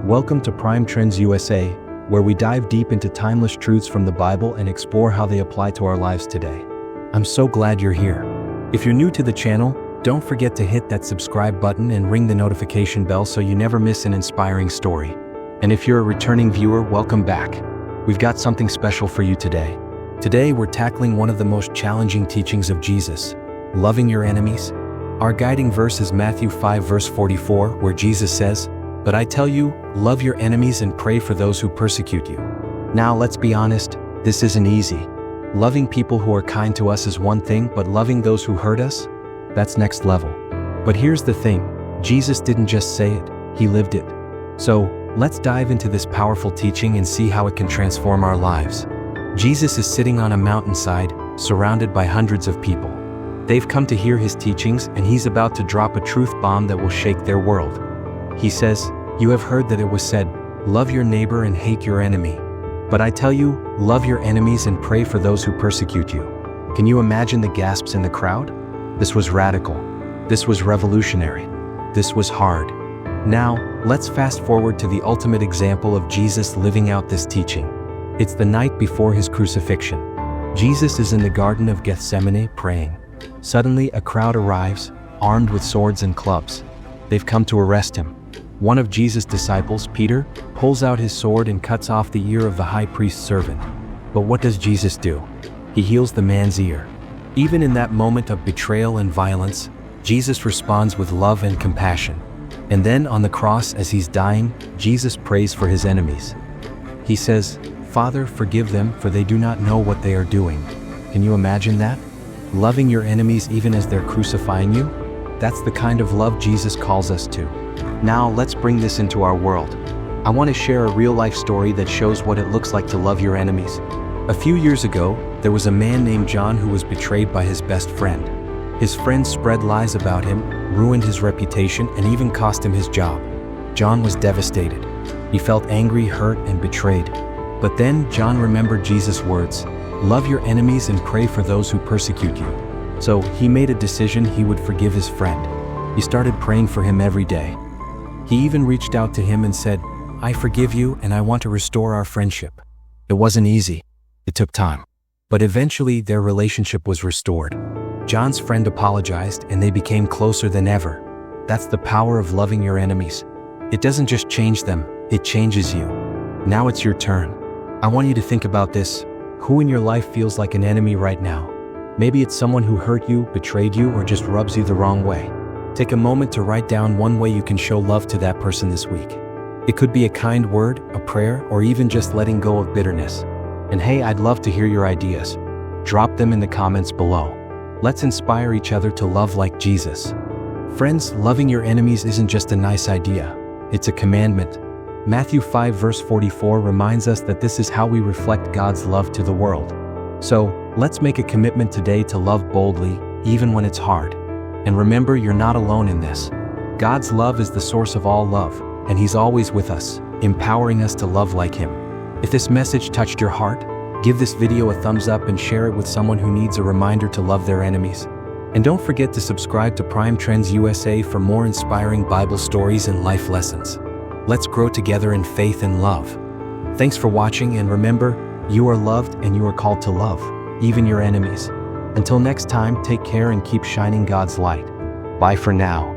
Welcome to Prime Trends USA, where we dive deep into timeless truths from the Bible and explore how they apply to our lives today. I'm so glad you're here. If you're new to the channel, don't forget to hit that subscribe button and ring the notification bell so you never miss an inspiring story. And if you're a returning viewer, welcome back. We've got something special for you today. Today, we're tackling one of the most challenging teachings of Jesus, loving your enemies. Our guiding verse is Matthew 5 verse 44, where Jesus says, "But I tell you, love your enemies and pray for those who persecute you." Now, let's be honest, this isn't easy. Loving people who are kind to us is one thing, but loving those who hurt us? That's next level. But here's the thing, Jesus didn't just say it, he lived it. So, let's dive into this powerful teaching and see how it can transform our lives. Jesus is sitting on a mountainside, surrounded by hundreds of people. They've come to hear his teachings, and he's about to drop a truth bomb that will shake their world. He says, "You have heard that it was said, 'Love your neighbor and hate your enemy.' But I tell you, love your enemies and pray for those who persecute you." Can you imagine the gasps in the crowd? This was radical. This was revolutionary. This was hard. Now, let's fast forward to the ultimate example of Jesus living out this teaching. It's the night before his crucifixion. Jesus is in the Garden of Gethsemane praying. Suddenly, a crowd arrives, armed with swords and clubs. They've come to arrest him. One of Jesus' disciples, Peter, pulls out his sword and cuts off the ear of the high priest's servant. But what does Jesus do? He heals the man's ear. Even in that moment of betrayal and violence, Jesus responds with love and compassion. And then on the cross, as he's dying, Jesus prays for his enemies. He says, "Father, forgive them, for they do not know what they are doing." Can you imagine that? Loving your enemies even as they're crucifying you? That's the kind of love Jesus calls us to. Now, let's bring this into our world. I want to share a real-life story that shows what it looks like to love your enemies. A few years ago, there was a man named John who was betrayed by his best friend. His friends spread lies about him, ruined his reputation, and even cost him his job. John was devastated. He felt angry, hurt, and betrayed. But then, John remembered Jesus' words, "Love your enemies and pray for those who persecute you." So, he made a decision he would forgive his friend. He started praying for him every day. He even reached out to him and said, "I forgive you and I want to restore our friendship." It wasn't easy. It took time. But eventually their relationship was restored. John's friend apologized and they became closer than ever. That's the power of loving your enemies. It doesn't just change them, it changes you. Now it's your turn. I want you to think about this. Who in your life feels like an enemy right now? Maybe it's someone who hurt you, betrayed you, or just rubs you the wrong way. Take a moment to write down one way you can show love to that person this week. It could be a kind word, a prayer, or even just letting go of bitterness. And hey, I'd love to hear your ideas. Drop them in the comments below. Let's inspire each other to love like Jesus. Friends, loving your enemies isn't just a nice idea. It's a commandment. Matthew 5 verse 44 reminds us that this is how we reflect God's love to the world. So, let's make a commitment today to love boldly, even when it's hard. And remember, you're not alone in this. God's love is the source of all love, and He's always with us, empowering us to love like Him. If this message touched your heart, give this video a thumbs up and share it with someone who needs a reminder to love their enemies. And don't forget to subscribe to Prime Trends USA for more inspiring Bible stories and life lessons. Let's grow together in faith and love. Thanks for watching, and remember, you are loved and you are called to love, even your enemies. Until next time, take care and keep shining God's light. Bye for now.